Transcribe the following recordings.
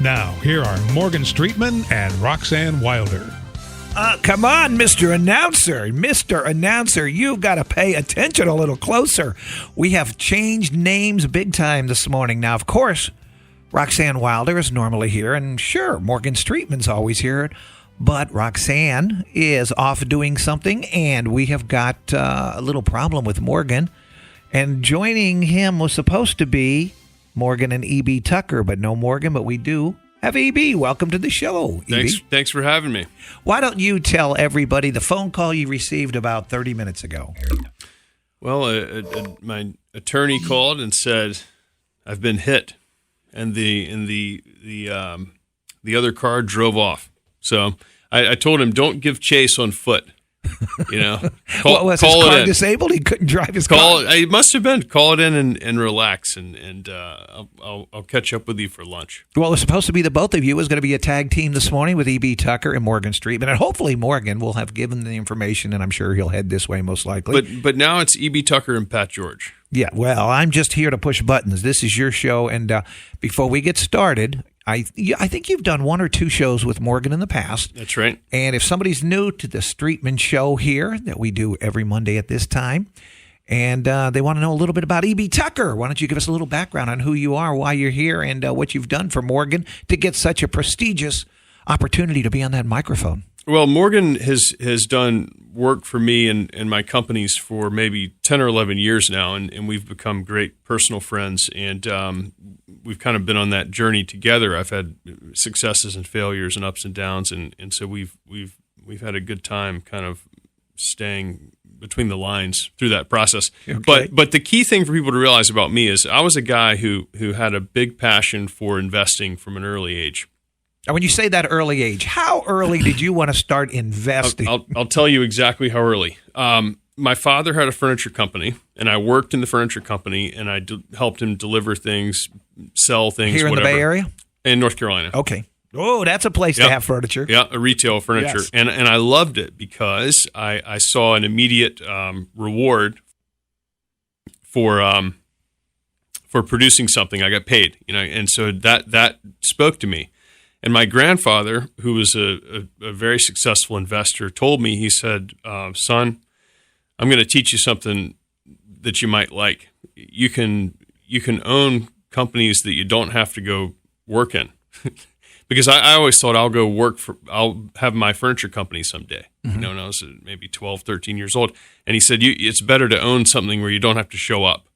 Now, here are Morgan Streetman and Roxanne Wilder. Come on, Mr. Announcer. Mr. Announcer, you've got to pay attention a little closer. We have changed names big time this morning. Now, of course, Roxanne Wilder is normally here, and sure, Morgan Streetman's always here. But Roxanne is off doing something, and we have got a little problem with Morgan. And joining him was supposed to be Morgan and E.B. Tucker, but no Morgan, but we do have E.B. Welcome to the show, E.B. Thanks for having me. Why don't you tell everybody the phone call you received about 30 minutes ago? Well, my attorney called and said, I've been hit, and the other car drove off. So I told him, don't give chase on foot. You know, What was his car disabled? He couldn't drive his car. It must have been. Call it in and relax, and I'll catch up with you for lunch. Well, it was supposed to be the both of you. It was going to be a tag team this morning with E.B. Tucker and Morgan Streetman, and hopefully Morgan will have given the information, and I'm sure he'll head this way most likely. But now it's E.B. Tucker and Pat George. Yeah, well, I'm just here to push buttons. This is your show, and before we get started, I think you've done one or two shows with Morgan in the past. That's right. And if somebody's new to the Streetman show here that we do every Monday at this time, and they want to know a little bit about E.B. Tucker, why don't you give us a little background on who you are, why you're here, and what you've done for Morgan to get such a prestigious opportunity to be on that microphone? Well, Morgan has done work for me and my companies for maybe 10 or 11 years now, and we've become great personal friends, and we've kind of been on that journey together. I've had successes and failures and ups and downs, and so we've had a good time kind of staying between the lines through that process. Okay. But the key thing for people to realize about me is I was a guy who had a big passion for investing from an early age. And when you say that early age, how early did you want to start investing? I'll tell you exactly how early. My father had a furniture company, and I worked in the furniture company, and I helped him deliver things, sell things. Here in whatever. The Bay Area? In North Carolina. Okay. Oh, that's a place to have furniture. Yeah, a retail furniture. Yes. And I loved it because I saw an immediate reward for producing something. I got paid, and so that spoke to me. And my grandfather, who was a very successful investor, told me, he said, son, I'm going to teach you something that you might like. You can own companies that you don't have to go work in. Because I always thought I'll have my furniture company someday, when I was maybe 12, 13 years old. And he said, it's better to own something where you don't have to show up.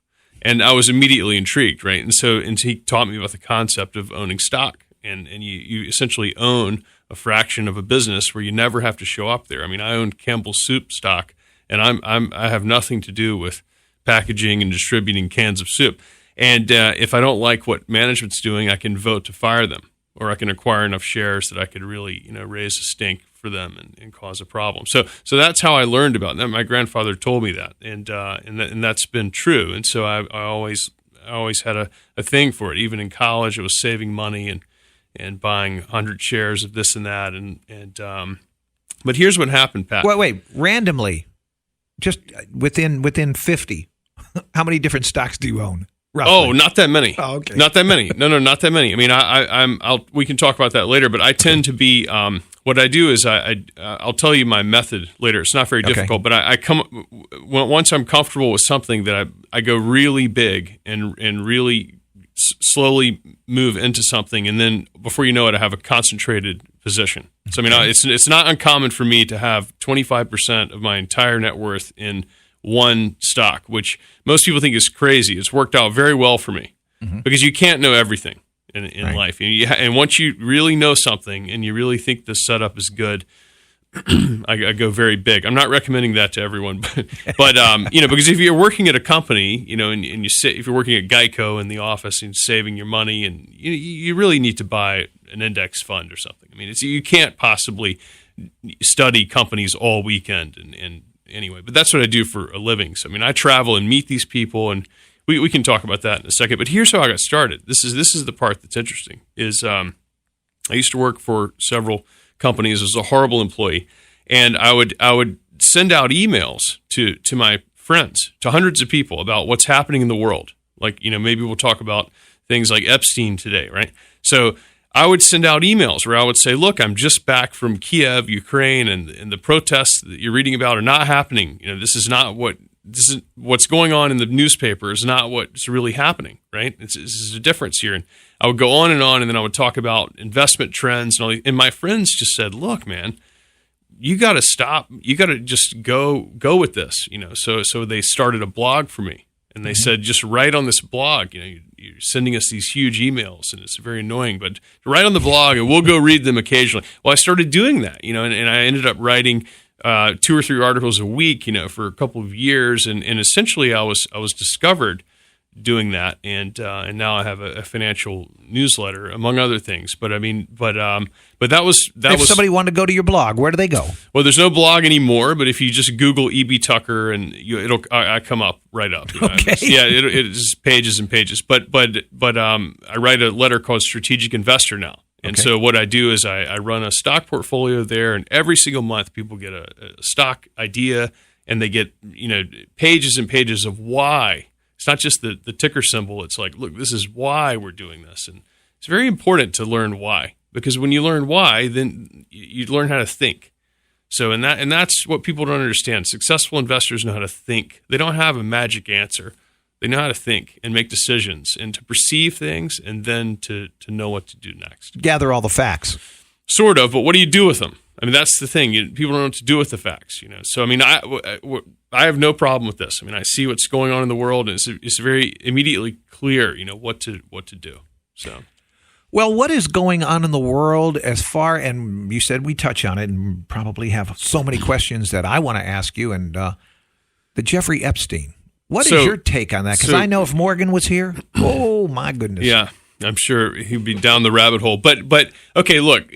And I was immediately intrigued, right? And he taught me about the concept of owning stock. And you essentially own a fraction of a business where you never have to show up there. I mean, I own Campbell's soup stock, and I have nothing to do with packaging and distributing cans of soup. And if I don't like what management's doing, I can vote to fire them, or I can acquire enough shares that I could really, raise a stink for them and cause a problem. So that's how I learned about that. My grandfather told me that, and that's been true. And so I always had a thing for it. Even in college, I was saving money and buying 100 shares of this and that, but here's what happened, Pat. Wait, randomly, just within 50, how many different stocks do you own? Roughly? Oh, not that many. Oh, okay. Not that many. No, not that many. I mean, we can talk about that later, but I tend to be. What I do is I'll tell you my method later. It's not very difficult, but I come once I'm comfortable with something that I go really big and really slowly move into something, and then before you know it, I have a concentrated position. So I mean, it's not uncommon for me to have 25% of my entire net worth in one stock, which most people think is crazy. It's worked out very well for me because you can't know everything in life, and once you really know something and you really think the setup is good, I go very big. I'm not recommending that to everyone, but because if you're working at a company, and you sit, if you're working at Geico in the office and saving your money, and you really need to buy an index fund or something. I mean, you can't possibly study companies all weekend and anyway. But that's what I do for a living. So I mean, I travel and meet these people, and we can talk about that in a second. But here's how I got started. This is the part that's interesting. I used to work for several companies as a horrible employee, and I would send out emails to my friends, to hundreds of people, about what's happening in the world. Like, maybe we'll talk about things like Epstein today, right? So I would send out emails where I would say, look, I'm just back from Kiev, Ukraine, and the protests that you're reading about are not happening. This is what's going on in the newspaper is not what's really happening, right? This is a difference here. And I would go on, and then I would talk about investment trends. And my friends just said, look, man, you got to stop. You got to just go with this, So they started a blog for me. And they said, just write on this blog. You're sending us these huge emails, and it's very annoying. But write on the blog, and we'll go read them occasionally. Well, I started doing that, and I ended up writing 2 or 3 articles a week, for a couple of years. And essentially, I was discovered doing that, and now I have a financial newsletter, among other things. But that was if somebody wanted to go to your blog, where do they go? Well, there's no blog anymore, but if you just Google E.B. Tucker, and I come up right up. Okay. It's pages and pages. But I write a letter called Strategic Investor now. And so what I do is I run a stock portfolio there, and every single month people get a stock idea, and they get pages and pages of why. It's not just the ticker symbol. It's like, look, this is why we're doing this. And it's very important to learn why, because when you learn why, then you learn how to think. So, and that's what people don't understand. Successful investors know how to think. They don't have a magic answer. They know how to think and make decisions and to perceive things, and then to know what to do next. Gather all the facts. Sort of, but what do you do with them? I mean, that's the thing. People don't know what to do with the facts, So, I mean, I have no problem with this. I mean, I see what's going on in the world, and it's very immediately clear, what to do. So, well, what is going on in the world and you said we touch on it and probably have so many questions that I want to ask you, and the Jeffrey Epstein. What is your take on that? Because I know if Morgan was here, oh, my goodness. Yeah, I'm sure he'd be down the rabbit hole. But okay, look,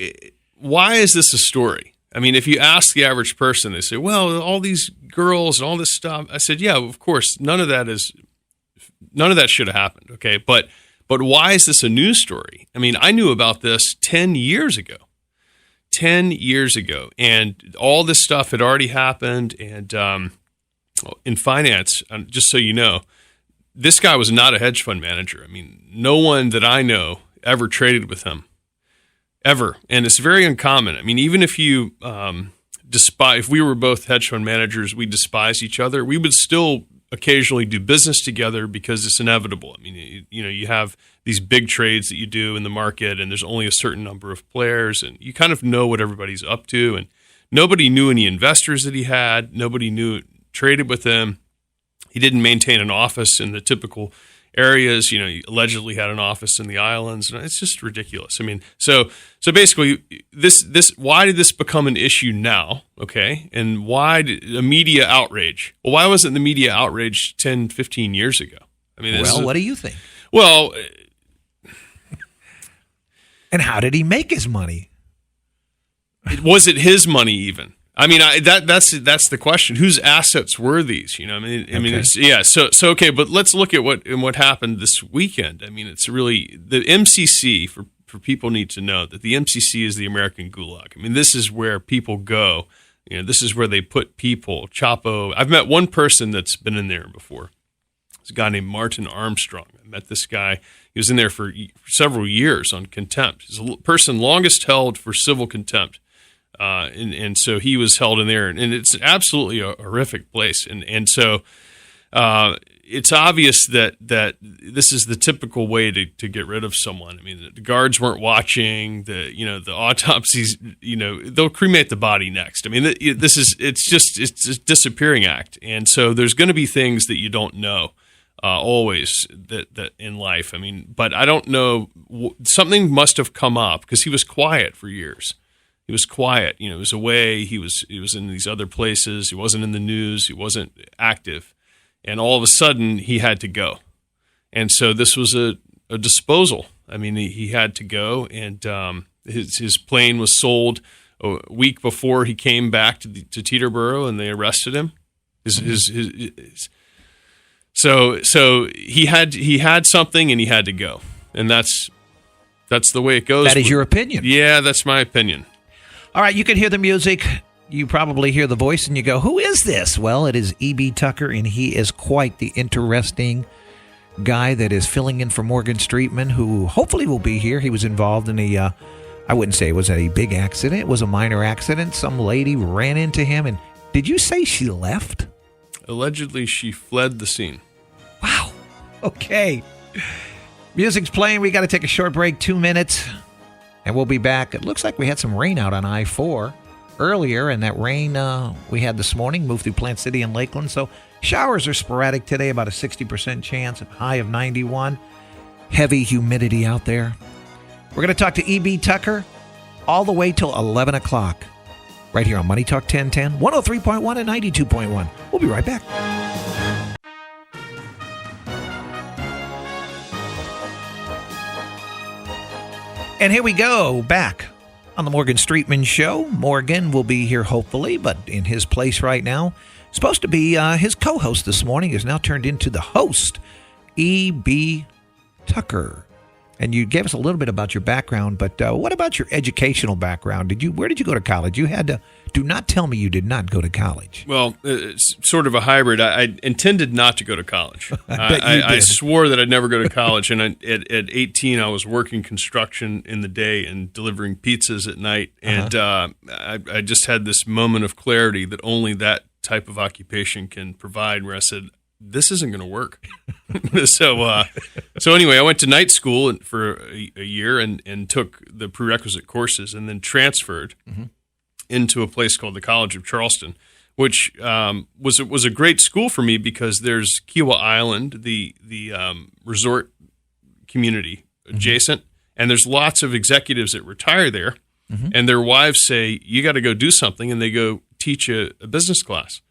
why is this a story? I mean, if you ask the average person, they say, well, all these girls and all this stuff. I said, yeah, of course, none of that should have happened, okay? But why is this a news story? I mean, I knew about this 10 years ago. 10 years ago. And all this stuff had already happened. And in finance, just so you know, this guy was not a hedge fund manager. I mean, no one that I know ever traded with him. Ever. And it's very uncommon. I mean, even if you if we were both hedge fund managers, we despise each other, we would still occasionally do business together because it's inevitable. I mean, you have these big trades that you do in the market, and there's only a certain number of players, and you kind of know what everybody's up to. And nobody knew any investors that he had. Nobody traded with him. He didn't maintain an office in the typical areas. He allegedly had an office in the islands, and it's just ridiculous. I mean, so basically, this why did this become an issue now? Okay, and why did a media outrage? Well, why wasn't the media outrage 10, 15 years ago? I mean, what do you think? Well, and how did he make his money? Was it his money even? I mean, that's the question. Whose assets were these? So okay, but let's look at what happened this weekend. I mean, it's really the MCC for people need to know that the MCC is the American Gulag. I mean, this is where people go. This is where they put people. Chapo. I've met one person that's been in there before. It's a guy named Martin Armstrong. I met this guy. He was in there for several years on contempt. He's a person longest held for civil contempt. And so he was held in there, and it's absolutely a horrific place. And so it's obvious that this is the typical way to get rid of someone. I mean, the guards weren't watching. The autopsies. They'll cremate the body next. I mean, it's a disappearing act. And so there's going to be things that you don't know always that in life. I mean, but I don't know. Something must have come up because he was quiet for years. He was quiet. He was away. He was in these other places. He wasn't in the news. He wasn't active. And all of a sudden, he had to go. And so this was a disposal. I mean, he had to go, and his plane was sold a week before he came back to Teterboro, and they arrested him. So he had something, and he had to go, and that's the way it goes. That is your opinion. Yeah, that's my opinion. All right, you can hear the music. You probably hear the voice, and you go, who is this? Well, it is E.B. Tucker, and he is quite the interesting guy that is filling in for Morgan Streetman, who hopefully will be here. He was involved in I wouldn't say it was a big accident. It was a minor accident. Some lady ran into him, and did you say she left? Allegedly, she fled the scene. Wow. Okay. Music's playing. We got to take a short break, 2 minutes, and we'll be back. It looks like we had some rain out on I-4 earlier, and that rain we had this morning moved through Plant City and Lakeland. So showers are sporadic today, about a 60% chance, a high of 91. Heavy humidity out there. We're going to talk to E.B. Tucker all the way till 11 o'clock right here on Money Talk 1010, 103.1 and 92.1. We'll be right back. And here we go, back on the Morgan Streetman Show. Morgan will be here hopefully, but in his place right now. Supposed to be his co-host this morning is now turned into the host, E.B. Tucker. And you gave us a little bit about your background, but what about your educational background? Where did you go to college? Do not tell me you did not go to college. Well, it's sort of a hybrid. I intended not to go to college. I swore that I'd never go to college. And at 18, I was working construction in the day and delivering pizzas at night. And I just had this moment of clarity that only that type of occupation can provide, where I said, this isn't going to work. So anyway, I went to night school for a year and took the prerequisite courses, and then transferred into a place called the College of Charleston, which was a great school for me because there's Kiowa Island, the resort community adjacent, and there's lots of executives that retire there, and their wives say, you got to go do something, and they go teach a business class.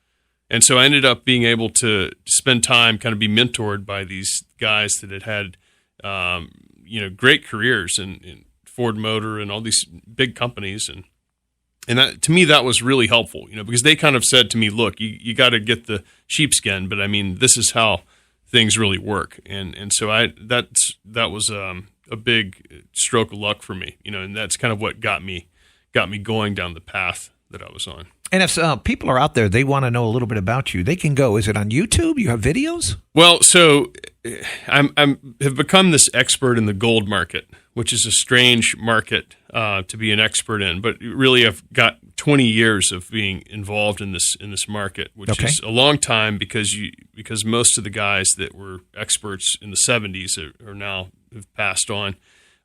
And so I ended up being able to spend time, kind of be mentored by these guys that had great careers in Ford Motor and all these big companies. And that, to me, that was really helpful, because they kind of said to me, look, you got to get the sheepskin, but I mean, this is how things really work. And so that was a big stroke of luck for me, and that's kind of what got me going down the path that I was on. And if people are out there, they want to know a little bit about you, they can go. Is it on YouTube? You have videos? Well, so have become this expert in the gold market, which is a strange market to be an expert in. But really, I've got 20 years of being involved in this market, which is a long time because most of the guys that were experts in the 70s are now have passed on.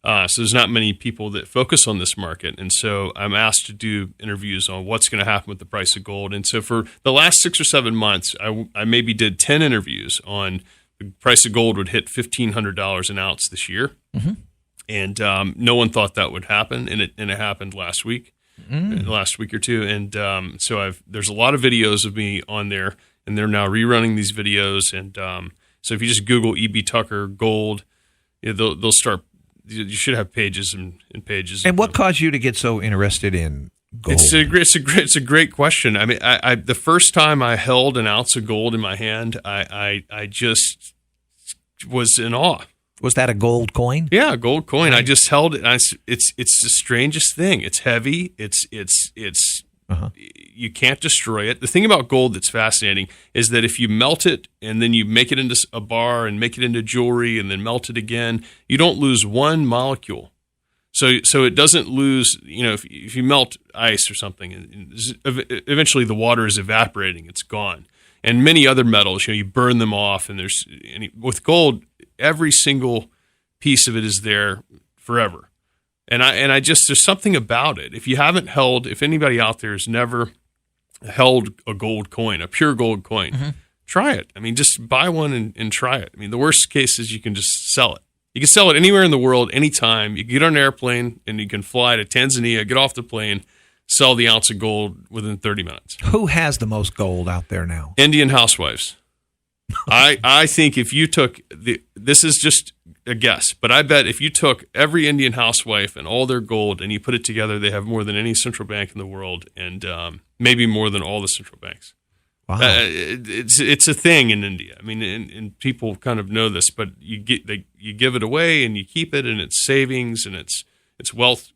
So there's not many people that focus on this market. And so I'm asked to do interviews on what's going to happen with the price of gold. And so for the last 6 or 7 months, I maybe did 10 interviews on the price of gold would hit $1,500 an ounce this year. And no one thought that would happen. And it happened last week or two. And so there's a lot of videos of me on there, and they're now rerunning these videos. And so if you just Google E.B. Tucker gold, they'll start. You should have pages and pages. And what caused you to get so interested in gold? It's a great question. I mean, I the first time I held an ounce of gold in my hand, I just was in awe. Was that a gold coin? Yeah, a gold coin. I just held it. It's the strangest thing. It's heavy. It's you can't destroy it. The thing about gold that's fascinating is that if you melt it and then you make it into a bar and make it into jewelry and then melt it again, you don't lose one molecule. So it doesn't lose, if you melt ice or something, eventually the water is evaporating, it's gone. And many other metals, you burn them off, and with gold, every single piece of it is there forever. And I just, there's something about it. If anybody out there has never held a gold coin, a pure gold coin, try it. I mean, just buy one and try it. I mean, the worst case is you can just sell it. You can sell it anywhere in the world, anytime. You can get on an airplane and you can fly to Tanzania, get off the plane, sell the ounce of gold within 30 minutes. Who has the most gold out there now? Indian housewives. I think if you took this is just a guess, but I bet if you took every Indian housewife and all their gold and you put it together, they have more than any central bank in the world, and maybe more than all the central banks. Wow. It's a thing in India. I mean, and people kind of know this, but you give it away and you keep it, and it's savings and it's wealth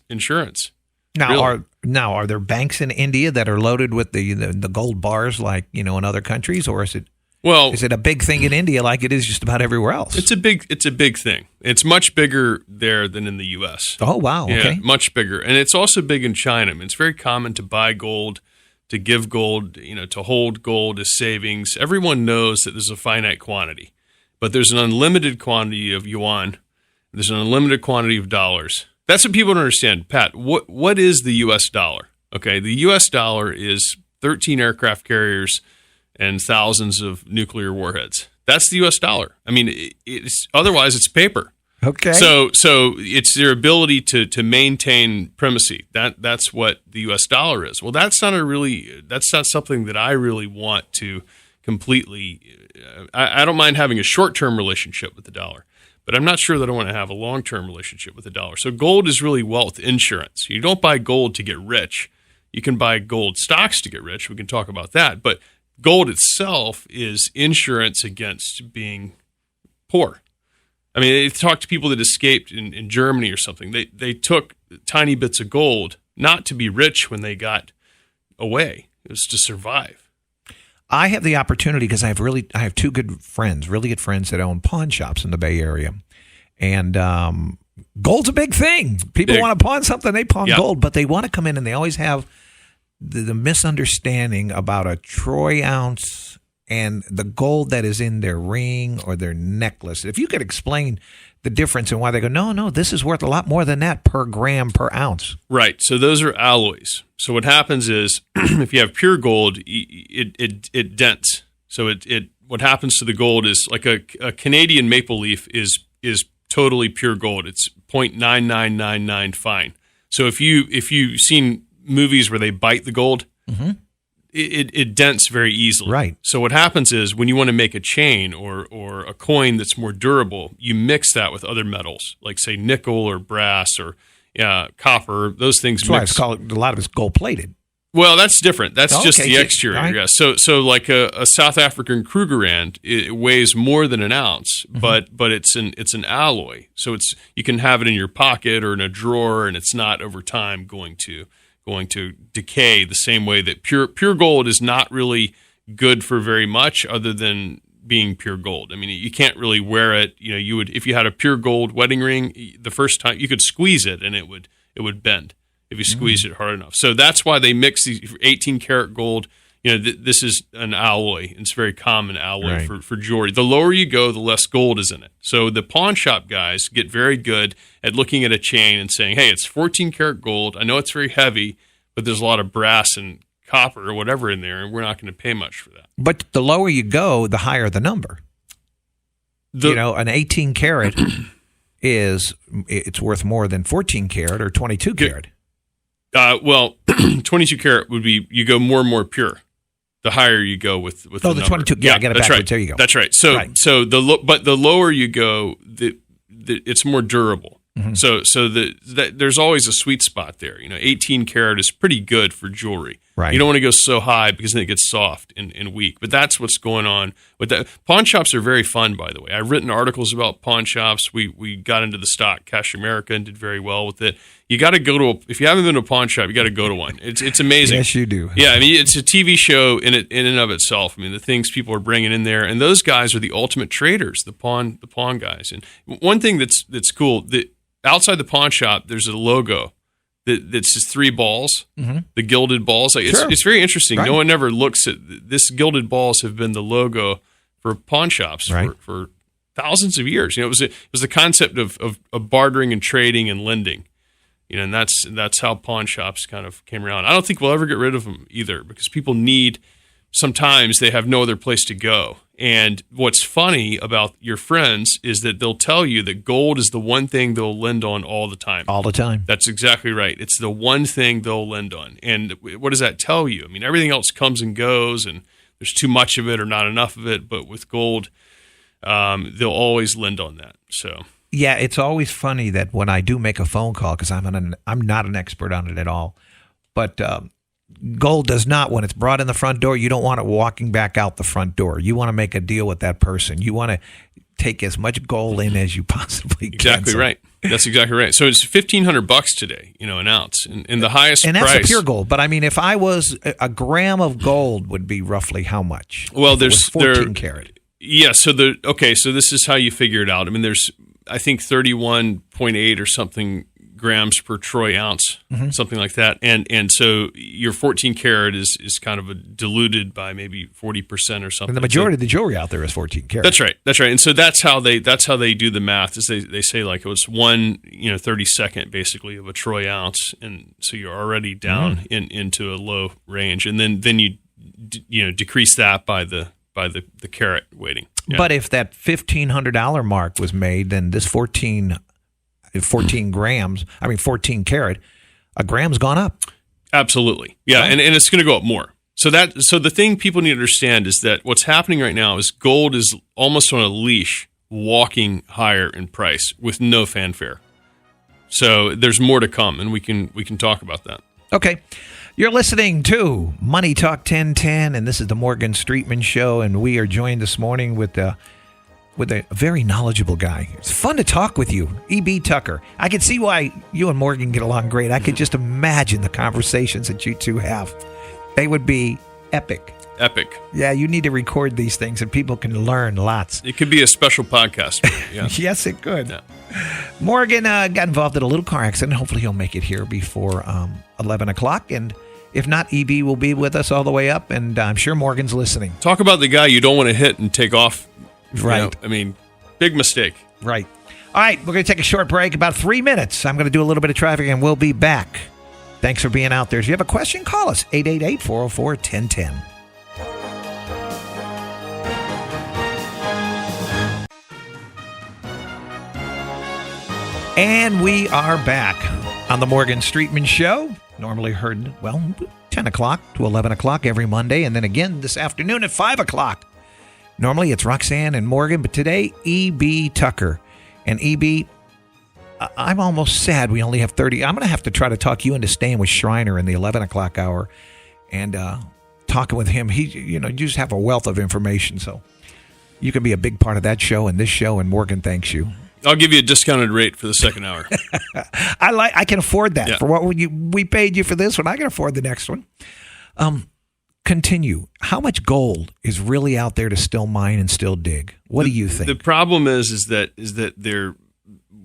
insurance. Now, really. Are there banks in India that are loaded with the gold bars like in other countries, or is it? Well, is it a big thing in India like it is just about everywhere else? It's a big thing. It's much bigger there than in the U.S. Oh, wow. Okay. Yeah, much bigger. And it's also big in China. I mean, it's very common to buy gold, to give gold, to hold gold as savings. Everyone knows that there's a finite quantity, but there's an unlimited quantity of yuan. There's an unlimited quantity of dollars. That's what people don't understand. Pat, what is the U.S. dollar? Okay, the U.S. dollar is 13 aircraft carriers and thousands of nuclear warheads. That's the U.S. dollar. I mean, otherwise it's paper. Okay. So it's their ability to maintain primacy. That's what the U.S. dollar is. Well, that's not something that I really want to completely. I don't mind having a short-term relationship with the dollar, but I'm not sure that I want to have a long-term relationship with the dollar. So gold is really wealth insurance. You don't buy gold to get rich. You can buy gold stocks to get rich. We can talk about that, but gold itself is insurance against being poor. I mean, they talked to people that escaped in Germany or something. They took tiny bits of gold, not to be rich when they got away. It was to survive. I have the opportunity because I have really two really good friends that own pawn shops in the Bay Area. And gold's a big thing. People want to pawn something, they pawn gold, but they want to come in and they always have the misunderstanding about a troy ounce and the gold that is in their ring or their necklace. If you could explain the difference and why they go, no, this is worth a lot more than that per gram, per ounce. Right. So those are alloys. So what happens is if you have pure gold, it dents. So what happens to the gold is like a Canadian maple leaf is totally pure gold. It's 0.9999 fine. So if you've seen movies where they bite the gold, mm-hmm. it dents very easily. Right. So what happens is when you want to make a chain or a coin that's more durable, you mix that with other metals, like say nickel or brass or copper. Those things that's mix. Why it's called, a lot of it's gold plated. Well, that's different. That's just the exterior. Right. Yeah. So like a South African Krugerrand, it weighs more than an ounce, mm-hmm. but it's an alloy. So you can have it in your pocket or in a drawer, and it's not over time going to decay the same way that pure gold is not really good for very much other than being pure gold. I mean, you can't really wear it. You would, if you had a pure gold wedding ring, the first time you could squeeze it and it would bend if you squeeze it hard enough. So that's why they mix these 18 karat gold. This is an alloy. It's a very common alloy for jewelry. The lower you go, the less gold is in it. So the pawn shop guys get very good at looking at a chain and saying, hey, it's 14 karat gold. I know it's very heavy, but there's a lot of brass and copper or whatever in there, and we're not going to pay much for that. But the lower you go, the higher the number. An 18 karat it's worth more than 14 karat or 22 karat. Well, 22 karat would be, you go more and more pure. The higher you go with the number. 22. Yeah, I got it backwards. Right. There you go. That's right. So the lower you go, it's more durable. Mm-hmm. So there's always a sweet spot there. 18 karat is pretty good for jewelry. Right. You don't want to go so high because then it gets soft and weak. But that's what's going on with that. Pawn shops are very fun, by the way. I've written articles about pawn shops. We got into the stock Cash America and did very well with it. You got to go if you haven't been to a pawn shop, you got to go to one. It's amazing. Yes, you do. Yeah, I mean, it's a TV show in and of itself. I mean, the things people are bringing in there, and those guys are the ultimate traders, the pawn guys. And one thing that's cool, outside the pawn shop, there's a logo that's just 3 balls, mm-hmm. the gilded balls. It's very interesting. Right. No one ever looks at this. Gilded balls have been the logo for pawn shops for thousands of years. It was the concept of bartering and trading and lending. And that's how pawn shops kind of came around. I don't think we'll ever get rid of them either because people sometimes they have no other place to go. And what's funny about your friends is that they'll tell you that gold is the one thing they'll lend on all the time. All the time. That's exactly right. It's the one thing they'll lend on. And what does that tell you? I mean, everything else comes and goes, and there's too much of it or not enough of it. But with gold, they'll always lend on that. So. Yeah, it's always funny that when I do make a phone call, because I'm not an expert on it at all, but gold does not, when it's brought in the front door, you don't want it walking back out the front door. You want to make a deal with that person. You want to take as much gold in as you possibly can. Exactly right. That's exactly right. So it's $1,500 today, an ounce, and the highest and that's price. the pure gold. But I mean, if I was a gram of gold, would be roughly how much? Well, if there's 14 karat. Yeah. So so this is how you figure it out. I mean, there's I think 31.8 or something grams per troy ounce, something like that, and so your 14 karat is kind of diluted by maybe 40% or something. And the majority of the jewelry out there is 14 karat. That's right. And so that's how they do the math. Is they say like it was 1/32 basically of a troy ounce, and so you're already down into a low range, and then you decrease that by the carat weighting. Yeah. But if that $1,500 mark was made, then this 14 grams, 14 karat, a gram's gone up. Absolutely. Yeah, Right. and it's going to go up more. So the thing people need to understand is that what's happening right now is gold is almost on a leash, walking higher in price with no fanfare. So there's more to come, and we can talk about that. Okay. You're listening to Money Talk 1010, and this is the Morgan Streetman Show, and we are joined this morning with a very knowledgeable guy. It's fun to talk with you, E.B. Tucker. I can see why you and Morgan get along great. I could just imagine the conversations that you two have. They would be epic. Epic. Yeah, you need to record these things, and people can learn lots. It could be a special podcast. Yeah. Yes, it could. Yeah. Morgan got involved in a little car accident. Hopefully he'll make it here before 11 o'clock, and if not, EB will be with us all the way up, and I'm sure Morgan's listening. Talk about the guy you don't want to hit and take off. Right. Big mistake. Right. All right, we're going to take a short break, about 3 minutes. I'm going to do a little bit of traffic, and we'll be back. Thanks for being out there. If you have a question, call us, 888-404-1010. And we are back on the Morgan Streetman Show. Normally heard, 10 o'clock to 11 o'clock every Monday, and then again this afternoon at 5 o'clock. Normally it's Roxanne and Morgan, but today, E.B. Tucker. And E.B., I'm almost sad we only have 30. I'm going to have to try to talk you into staying with Schreiner in the 11 o'clock hour and talking with him. You just have a wealth of information, so you can be a big part of that show and this show, and Morgan thanks you. I'll give you a discounted rate for the second hour. I can afford that. Yeah. For what we paid you for this one, I can afford the next one. Continue. How much gold is really out there to still mine and still dig? What do you think? The problem is that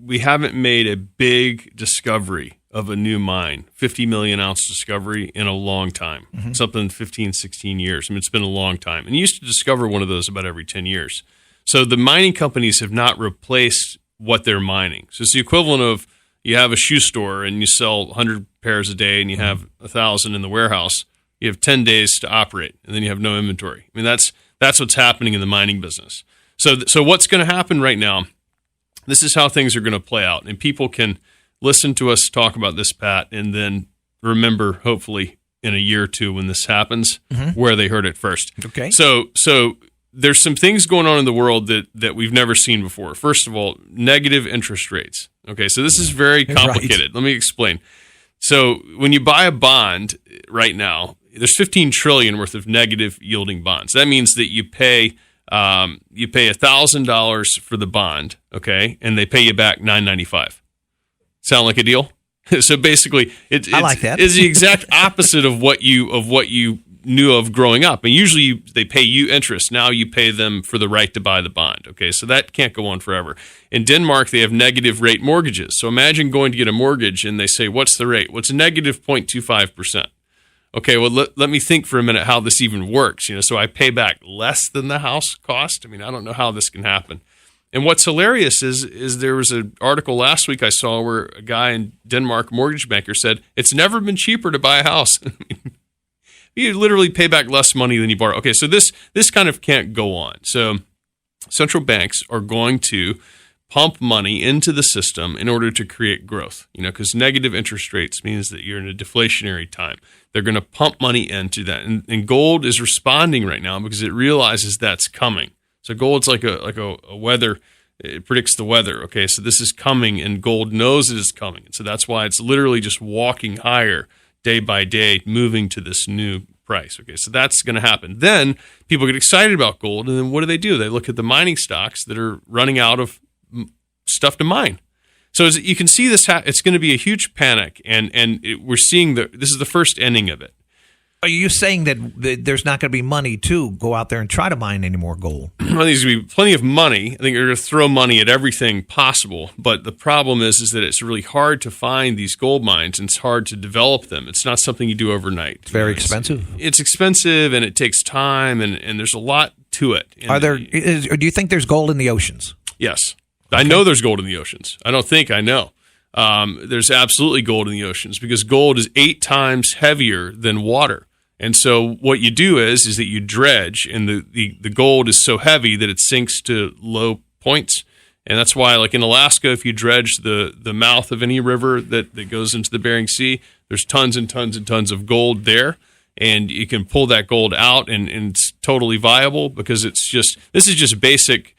we haven't made a big discovery of a new mine, 50 million ounce discovery in a long time, something 15, 16 years. It's been a long time. And you used to discover one of those about every 10 years. So the mining companies have not replaced what they're mining. So it's the equivalent of you have a shoe store and you sell 100 pairs a day and you have 1,000 in the warehouse. You have 10 days to operate, and then you have no inventory. That's what's happening in the mining business. So what's going to happen right now, this is how things are going to play out. And people can listen to us talk about this, Pat, and then remember, hopefully, in a year or two when this happens, where they heard it first. Okay. So there's some things going on in the world that we've never seen before. First of all, negative interest rates. Okay, so this is very complicated. Right. Let me explain. So when you buy a bond right now, there's $15 trillion worth of negative yielding bonds. That means that you pay $1,000 for the bond, okay, and they pay you back $9.95. Sound like a deal? So basically, I like that. It's the exact opposite of what you knew of growing up. And usually they pay you interest. Now you pay them for the right to buy the bond. Okay, so that can't go on forever. In Denmark, they have negative rate mortgages. So imagine going to get a mortgage and they say, what's the rate? Well, it's negative 0.25%. Okay, well, let me think for a minute how this even works. So I pay back less than the house cost. I don't know how this can happen. And what's hilarious is there was an article last week I saw where a guy in Denmark, mortgage banker, said it's never been cheaper to buy a house. You literally pay back less money than you borrow. Okay, so this kind of can't go on. So central banks are going to pump money into the system in order to create growth, because negative interest rates means that you're in a deflationary time. They're going to pump money into that. And gold is responding right now because it realizes that's coming. So gold's like a weather, it predicts the weather. Okay, so this is coming and gold knows it is coming. And so that's why it's literally just walking higher day by day, moving to this new price. Okay, so that's going to happen. Then people get excited about gold, and then what do? They look at the mining stocks that are running out of stuff to mine. So as you can see this, it's going to be a huge panic, and we're seeing this is the first ending of it. Are you saying that there's not going to be money to go out there and try to mine any more gold? Well, there's going to be plenty of money. I think they're going to throw money at everything possible. But the problem is that it's really hard to find these gold mines, and it's hard to develop them. It's not something you do overnight. It's very expensive. It's expensive, and it takes time, and there's a lot to it. Or do you think there's gold in the oceans? Yes. Okay. I know there's gold in the oceans. I don't think I know. There's absolutely gold in the oceans because gold is 8 times heavier than water. And so what you do is that you dredge, and the gold is so heavy that it sinks to low points. And that's why, like in Alaska, if you dredge the mouth of any river that goes into the Bering Sea, there's tons and tons and tons of gold there. And you can pull that gold out, and it's totally viable because this is just basic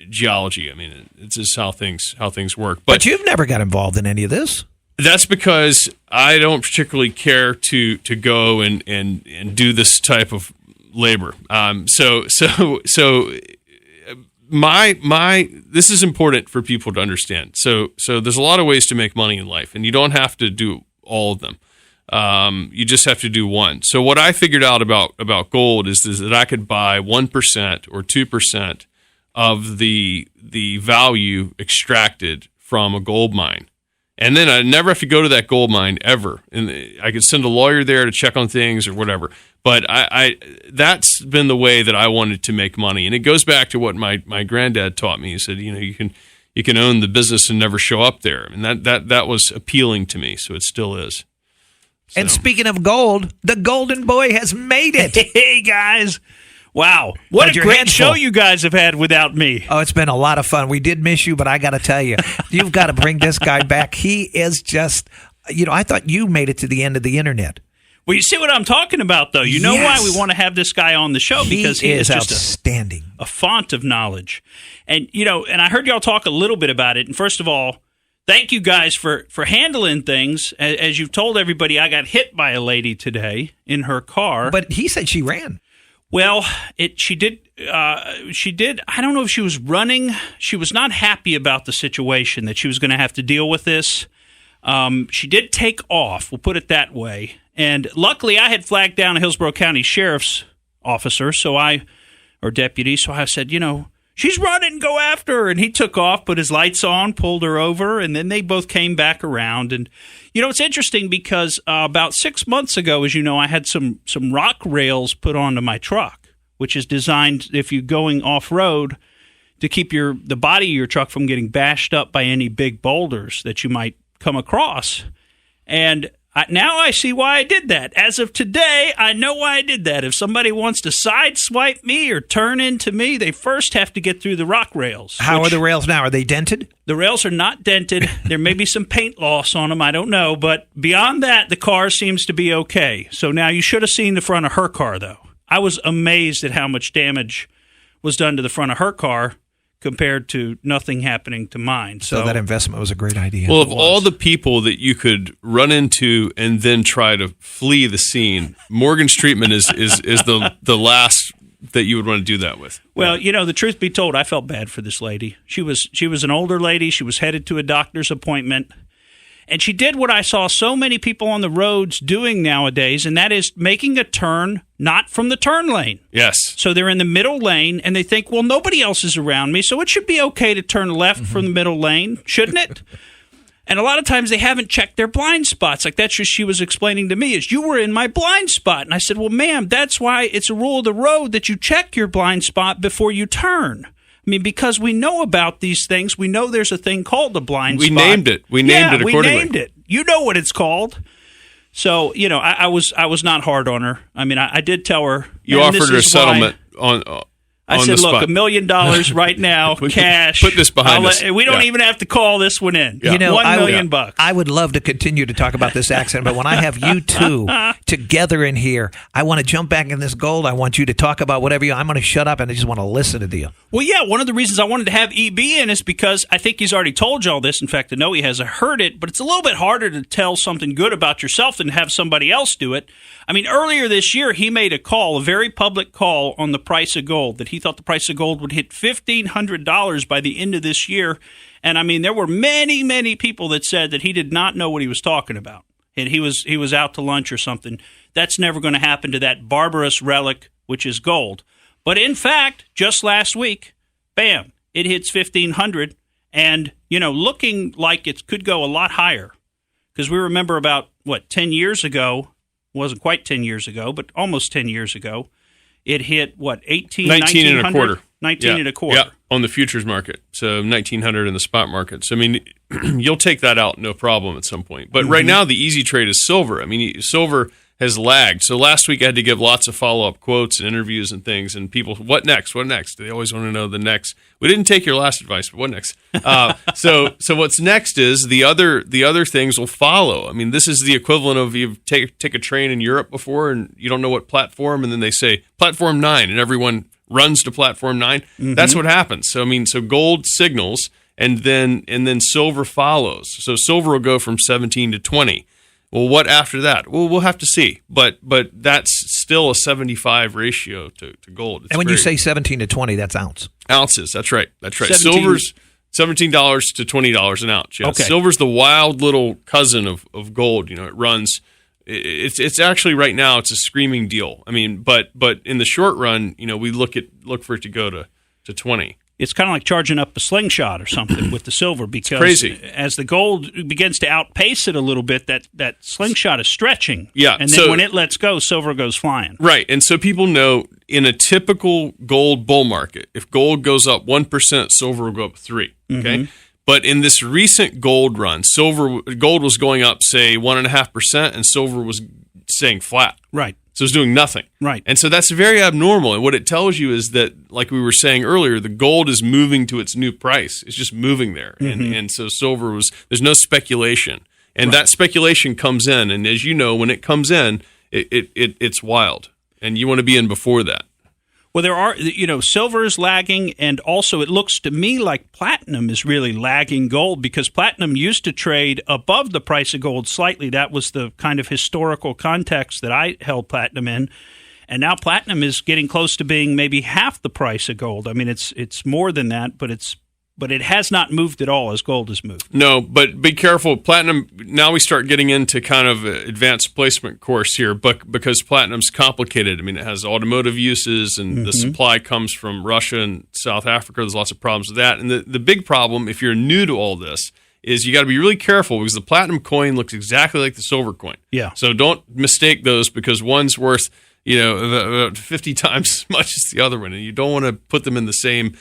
geology. I mean, it's just how things work. But you've never got involved in any of this. That's because I don't particularly care to go and do this type of labor. So this is important for people to understand. So there's a lot of ways to make money in life, and you don't have to do all of them. You just have to do one. So what I figured out about gold is that I could buy 1% or 2% of the value extracted from a gold mine. And then I never have to go to that gold mine ever. And I could send a lawyer there to check on things or whatever. But that's been the way that I wanted to make money. And it goes back to what my granddad taught me. He said, you can own the business and never show up there. And that was appealing to me. So it still is. So. And speaking of gold, the Golden Boy has made it. Hey, guys. Wow. What a great show you guys have had without me. Oh, it's been a lot of fun. We did miss you, but I got to tell you, you've got to bring this guy back. He is just, I thought you made it to the end of the internet. Well, you see what I'm talking about, though. You know why we want to have this guy on the show? Because he is just outstanding. A font of knowledge. And, and I heard y'all talk a little bit about it. And first of all, thank you guys for handling things. As you've told everybody, I got hit by a lady today in her car. But he said she ran. Well, she did. I don't know if she was running. She was not happy about the situation that she was going to have to deal with this. She did take off. We'll put it that way. And luckily, I had flagged down a Hillsborough County Sheriff's officer, or deputy. So I said, she's running, go after her. And he took off, put his lights on, pulled her over, and then they both came back around. And, it's interesting because about 6 months ago, as you know, I had some rock rails put onto my truck, which is designed, if you're going off-road, to keep the body of your truck from getting bashed up by any big boulders that you might come across. And now I see why I did that. As of today, I know why I did that. If somebody wants to sideswipe me or turn into me, they first have to get through the rock rails. How are the rails now? Are they dented? The rails are not dented. There may be some paint loss on them. I don't know. But beyond that, the car seems to be okay. So now you should have seen the front of her car, though. I was amazed at how much damage was done to the front of her car compared to nothing happening to mine. So that investment was a great idea. Well, of all the people that you could run into and then try to flee the scene, Morgan Streetman is the last that you would want to do that with. Well, the truth be told, I felt bad for this lady. She was an older lady. She was headed to a doctor's appointment. And she did what I saw so many people on the roads doing nowadays, and that is making a turn not from the turn lane. Yes. So they're in the middle lane, and they think, well, nobody else is around me, so it should be okay to turn left from the middle lane, shouldn't it? And a lot of times they haven't checked their blind spots. Like that's what she was explaining to me, is you were in my blind spot. And I said, well, ma'am, that's why it's a rule of the road that you check your blind spot before you turn. I mean, because we know about these things. We know there's a thing called the blind spot. We named it accordingly. We named it. You know what it's called. So, I was not hard on her. I mean, I did tell her. You offered her a settlement on I said, look, spot. $1 million right now, cash. Put this behind us. We don't even have to call this one in. Yeah. $1 million bucks. I would love to continue to talk about this accident, but when I have you two together in here, I want to jump back in this gold. I want you to talk about whatever I'm going to shut up and I just want to listen to you. Well, yeah, one of the reasons I wanted to have EB in is because I think he's already told you all this. In fact, I know he has heard it, but it's a little bit harder to tell something good about yourself than have somebody else do it. I mean, earlier this year, he made a very public call on the price of gold, that he thought the price of gold would hit $1,500 by the end of this year. And I mean, there were many, many people that said that he did not know what he was talking about. And he was out to lunch or something. That's never going to happen to that barbarous relic, which is gold. But in fact, just last week, bam, it hits 1,500, and looking like it could go a lot higher. Because we remember about 10 years ago, wasn't quite 10 years ago, but almost 10 years ago, it hit 19 and a quarter. 19 and a quarter. Yeah, on the futures market. So 1,900 in the spot market. So, I mean, you'll take that out, no problem at some point. But right now, the easy trade is silver. I mean, silver has lagged. So last week, I had to give lots of follow-up quotes and interviews and things. And people, what next? What next? They always want to know the next. We didn't take your last advice, but what next? So what's next is the other things will follow. I mean, this is the equivalent of you take a train in Europe before and you don't know what platform, and then they say platform 9, and everyone runs to platform 9. That's what happens. So gold signals, and then silver follows. So silver will go from 17 to 20. Well, what after that? Well, we'll have to see. But that's still a 75 ratio to gold. And when you say 17 to 20, that's ounces. That's right. Silver's $17 to $20 an ounce. Yeah. Okay. Silver's the wild little cousin of gold. It runs. It's actually right now it's a screaming deal. I mean, but in the short run, we look for it to go to 20. It's kind of like charging up a slingshot or something with the silver, because crazy. As the gold begins to outpace it a little bit, that slingshot is stretching. Yeah, and then when it lets go, silver goes flying. Right, and so people know in a typical gold bull market, if gold goes up 1%, silver will go up 3%. Okay, but in this recent gold run, gold was going up, say 1.5%, and silver was staying flat. Right. So it's doing nothing. Right. And so that's very abnormal. And what it tells you is that, like we were saying earlier, the gold is moving to its new price. It's just moving there. And so silver there's no speculation. And that speculation comes in. And as you know, when it comes in, it's wild. And you want to be in before that. Well, there are, silver is lagging, and also it looks to me like platinum is really lagging gold, because platinum used to trade above the price of gold slightly. That was the kind of historical context that I held platinum in. And now platinum is getting close to being maybe half the price of gold. I mean, it's more than that, but it has not moved at all as gold has moved. No, but be careful. Platinum, now we start getting into kind of advanced placement course here, but because platinum's complicated. I mean, it has automotive uses, and the supply comes from Russia and South Africa. There's lots of problems with that. And the big problem, if you're new to all this, is you got to be really careful, because the platinum coin looks exactly like the silver coin. Yeah. So don't mistake those, because one's worth, about 50 times as much as the other one, and you don't want to put them in the same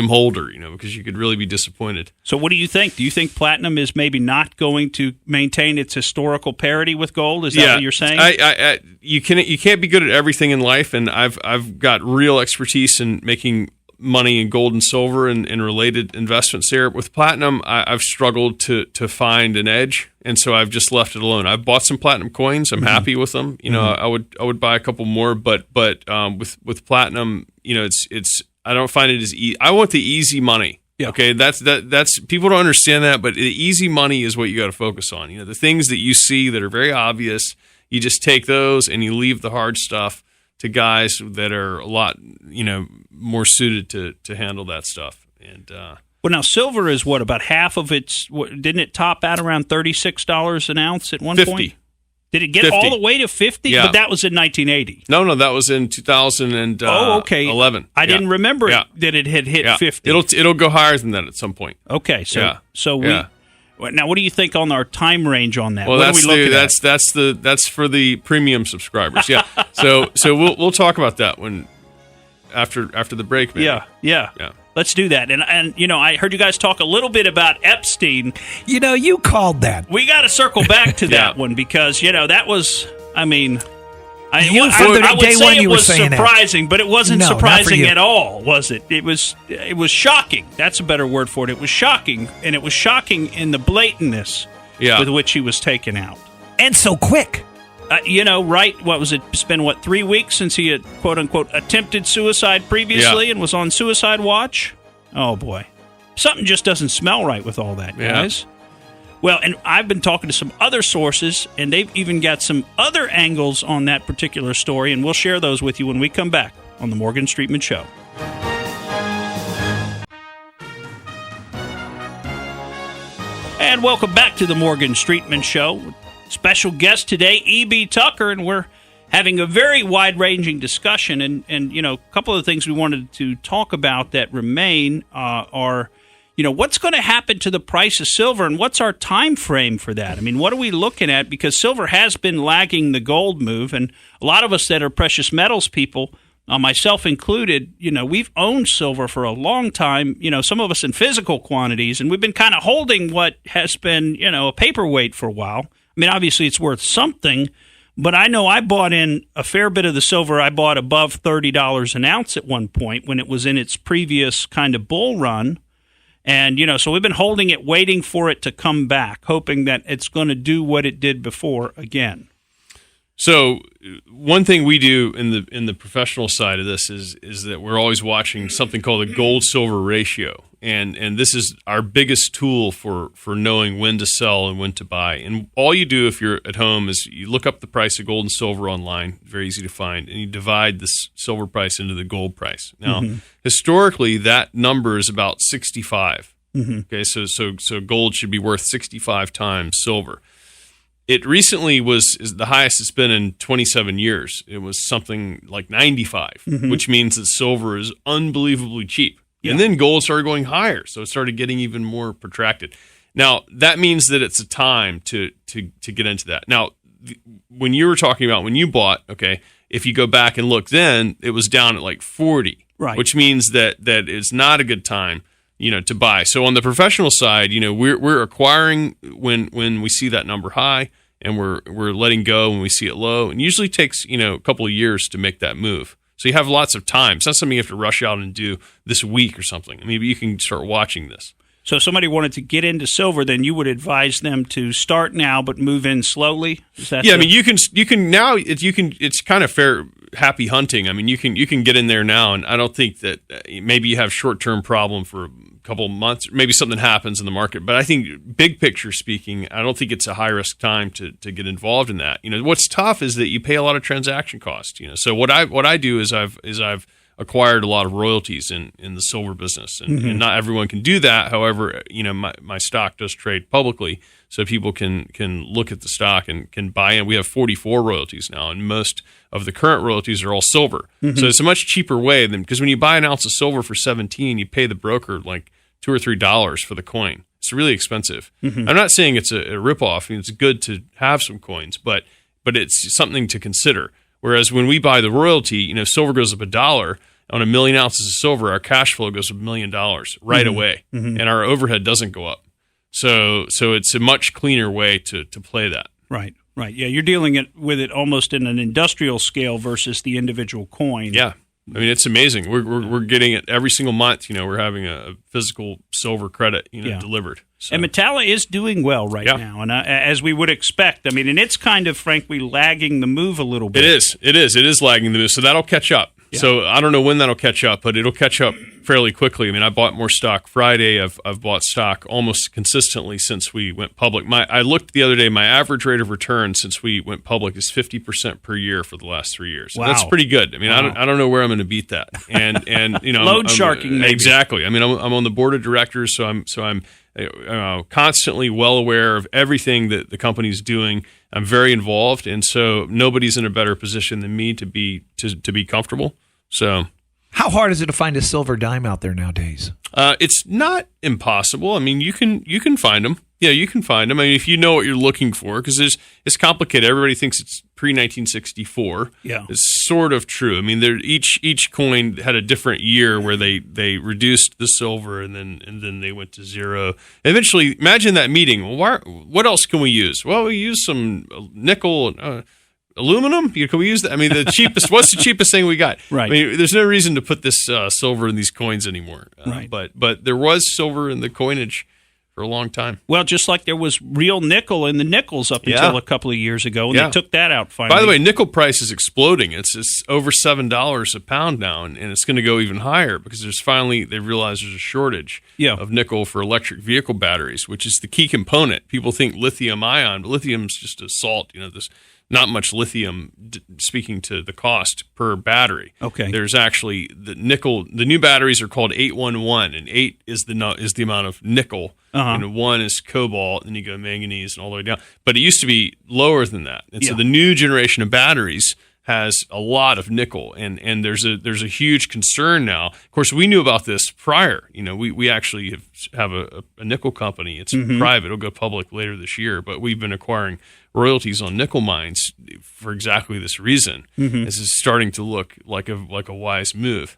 holder, because you could really be disappointed. So what do you think? Do you think platinum is maybe not going to maintain its historical parity with gold? Is that what you're saying? You can't be good at everything in life, and I've got real expertise in making money in gold and silver and related investments there. With platinum, I've struggled to find an edge, and so I've just left it alone. I've bought some platinum coins. I'm happy with them. I would buy a couple more, but with platinum, it's I don't find it as easy. I want the easy money. Yeah. Okay, that's people don't understand that, but the easy money is what you got to focus on. The things that you see that are very obvious, you just take those and you leave the hard stuff to guys that are a lot, more suited to handle that stuff. And well, now silver is about half of its. Didn't it top out around $36 an ounce at one 50. point? Did it get 50. all the way to 50? Yeah. But that was in 1980. No, that was in 2011. Okay. 11. I didn't remember that it had hit 50. It'll go higher than that at some point. Okay, so now what do you think on our time range on that? Well, what are we looking at? That's for the premium subscribers. Yeah. so we'll talk about that when after the break. Maybe. Yeah. Let's do that. And I heard you guys talk a little bit about Epstein. You called that. We got to circle back to that one, because that was, I would say it was surprising, but it wasn't surprising at all, was it? It was shocking. That's a better word for it. It was shocking, and it was shocking in the blatantness with which he was taken out. And so quick. Right? What was it? It's been 3 weeks since he had quote unquote attempted suicide previously and was on suicide watch. Oh boy, something just doesn't smell right with all that, guys. Yeah. Well, and I've been talking to some other sources, and they've even got some other angles on that particular story, and we'll share those with you when we come back on the Morgan Streetman Show. And welcome back to the Morgan Streetman Show. Special guest today, E.B. Tucker, and we're having a very wide-ranging discussion. And you know, a couple of the things we wanted to talk about that remain are, you know, what's going to happen to the price of silver, and what's our time frame for that? I mean, what are we looking at? Because silver has been lagging the gold move, and a lot of us that are precious metals people, myself included, you know, we've owned silver for a long time, you know, some of us in physical quantities, and we've been kind of holding what has been, you know, a paperweight for a while. I mean, obviously it's worth something, but I know I bought in a fair bit of the silver. I bought above $30 an ounce at one point when it was in its previous kind of bull run. And, you know, so we've been holding it, waiting for it to come back, hoping that it's going to do what it did before again. So one thing we do in the professional side of this is that we're always watching something called the gold-silver ratio. And this is our biggest tool for knowing when to sell and when to buy. And all you do if you're at home is you look up the price of gold and silver online, very easy to find, and you divide the silver price into the gold price. Now, historically, that number is about 65. Okay, so gold should be worth 65 times silver. It recently is the highest it's been in 27 years. It was something like 95, which means that silver is unbelievably cheap. Yeah. And then gold started going higher, so it started getting even more protracted. Now, that means that it's a time to get into that. Now, when you were talking about when you bought, okay, if you go back and look then, it was down at like 40, right? Which means that it's not a good time, you know, to buy. So on the professional side, you know, we're acquiring when we see that number high, and we're letting go when we see it low. And usually takes, you know, a couple of years to make that move. So you have lots of time. It's not something you have to rush out and do this week or something. Maybe you can start watching this. So if somebody wanted to get into silver, then you would advise them to start now but move in slowly? Is that I mean, you can now, it's kind of fair, happy hunting. I mean, you can get in there now, and I don't think that maybe you have short-term problem for a couple of months, maybe something happens in the market. But I think big picture speaking, I don't think it's a high-risk time to get involved in that. You know, what's tough is that you pay a lot of transaction costs. You know, so what I do is I've acquired a lot of royalties in the silver business, and not everyone can do that. However, you know, my stock does trade publicly, so people can look at the stock and can buy in. We have 44 royalties now, and most of the current royalties are all silver. So it's a much cheaper way than, because when you buy an ounce of silver for $17, you pay the broker like $2 or $3 for the coin. It's really expensive. I'm not saying it's a ripoff. I mean, it's good to have some coins, but it's something to consider. Whereas when we buy the royalty, you know, silver goes up $1 on 1 million ounces of silver, our cash flow goes up $1 million right away, and our overhead doesn't go up. So it's a much cleaner way to play that. Right. Yeah, you're dealing with it almost in an industrial scale versus the individual coin. Yeah. I mean, it's amazing. We're getting it every single month. You know, we're having a physical silver credit, you know, delivered. So. And Metalla is doing well right now, and as we would expect. I mean, and it's kind of, frankly, lagging the move a little bit. It is lagging the move, so that'll catch up. Yeah. So I don't know when that'll catch up, but it'll catch up fairly quickly. I mean, I bought more stock Friday. I've bought stock almost consistently since we went public. I looked the other day. My average rate of return since we went public is 50% per year for the last 3 years. Wow. That's pretty good. I mean, I don't know where I'm going to beat that. And you know, load sharking. Maybe. Exactly. I mean, I'm on the board of directors, so I'm constantly well aware of everything that the company's doing. I'm very involved, and so nobody's in a better position than me to be comfortable. So, how hard is it to find a silver dime out there nowadays? It's not impossible. I mean, you can find them. Yeah, you can find them. I mean, if you know what you're looking for, because it's complicated. Everybody thinks it's pre-1964. Yeah, it's sort of true. I mean, each coin had a different year where they reduced the silver and then they went to zero. Eventually, imagine that meeting. Well, what else can we use? Well, we use some nickel. Aluminum? Can we use that? I mean, the cheapest. What's the cheapest thing we got? Right. I mean, there's no reason to put this silver in these coins anymore. Right. But there was silver in the coinage for a long time. Well, just like there was real nickel in the nickels up until a couple of years ago, and they took that out finally. By the way, nickel price is exploding. It's over $7 a pound now, and it's going to go even higher because they realize there's a shortage of nickel for electric vehicle batteries, which is the key component. People think lithium ion, but lithium's just a salt. You know, this not much lithium, speaking to the cost per battery. Okay. There's actually the nickel. The new batteries are called 811, and 8 is the amount of nickel, and 1 is cobalt, and you go manganese and all the way down. But it used to be lower than that. And so the new generation of batteries has a lot of nickel, and there's a huge concern now. Of course, we knew about this prior. We actually have a nickel company. It's private. It'll go public later this year, but we've been acquiring royalties on nickel mines for exactly this reason. This is starting to look like a wise move.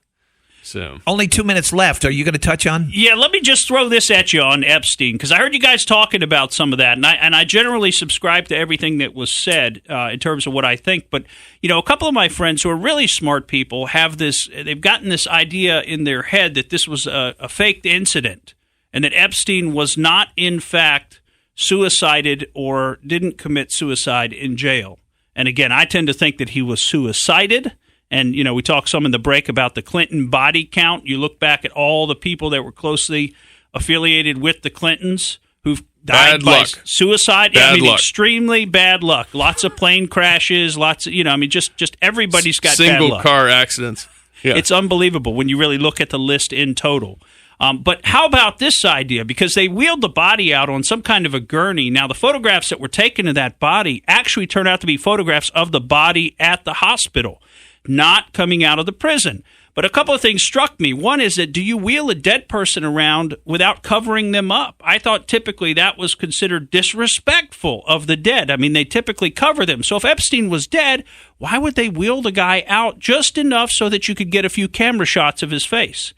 So only 2 minutes left. Are you going to touch on? Yeah, let me just throw this at you on Epstein, because I heard you guys talking about some of that, and I generally subscribe to everything that was said in terms of what I think. But a couple of my friends who are really smart people they've gotten this idea in their head that this was a faked incident, and that Epstein was not in fact suicided or didn't commit suicide in jail. And again, I tend to think that he was suicided. And, we talked some in the break about the Clinton body count. You look back at all the people that were closely affiliated with the Clintons who've died by suicide. Bad luck. Extremely bad luck. Lots of plane crashes, lots of, just everybody's got bad luck. Single car accidents. Yeah. It's unbelievable when you really look at the list in total. But how about this idea? Because they wheeled the body out on some kind of a gurney. Now, the photographs that were taken of that body actually turned out to be photographs of the body at the hospital, not coming out of the prison. But a couple of things struck me. One is that do you wheel a dead person around without covering them up? I thought typically that was considered disrespectful of the dead. I mean, they typically cover them. So if Epstein was dead, why would they wheel the guy out just enough so that you could get a few camera shots of his face?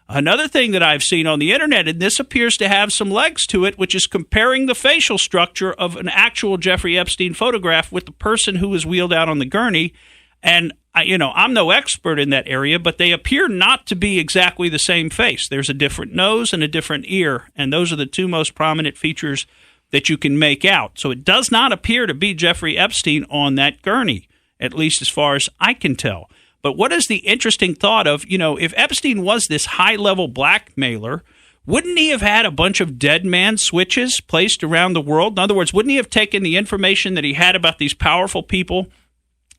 Another thing that I've seen on the internet, and this appears to have some legs to it, which is comparing the facial structure of an actual Jeffrey Epstein photograph with the person who was wheeled out on the gurney. And I'm no expert in that area, but they appear not to be exactly the same face. There's a different nose and a different ear, and those are the two most prominent features that you can make out. So it does not appear to be Jeffrey Epstein on that gurney, at least as far as I can tell. But what is the interesting thought of, if Epstein was this high-level blackmailer, wouldn't he have had a bunch of dead man switches placed around the world? In other words, wouldn't he have taken the information that he had about these powerful people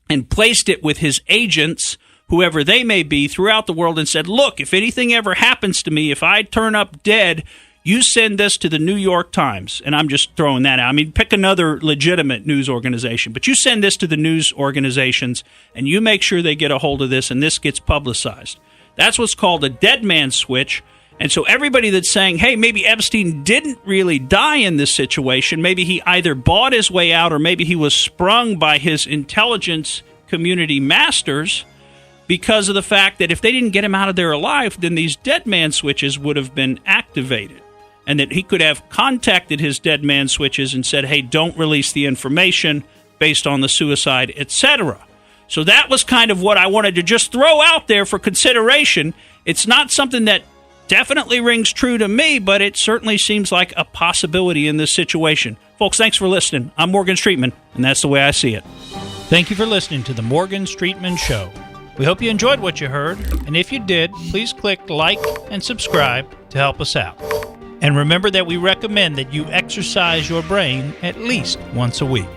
and placed it with his agents, whoever they may be, throughout the world and said, look, if anything ever happens to me, if I turn up dead, you send this to the New York Times. And I'm just throwing that out. I mean, pick another legitimate news organization. But you send this to the news organizations, and you make sure they get a hold of this, and this gets publicized. That's what's called a dead man switch. And so everybody that's saying, hey, maybe Epstein didn't really die in this situation, maybe he either bought his way out or maybe he was sprung by his intelligence community masters because of the fact that if they didn't get him out of there alive, then these dead man switches would have been activated. And that he could have contacted his dead man switches and said, hey, don't release the information based on the suicide, etc. So that was kind of what I wanted to just throw out there for consideration. It's not something that definitely rings true to me, but it certainly seems like a possibility in this situation. Folks, thanks for listening. I'm Morgan Streetman, and that's the way I see it. Thank you for listening to the Morgan Streetman Show. We hope you enjoyed what you heard, and if you did, please click like and subscribe to help us out. And remember that we recommend that you exercise your brain at least once a week.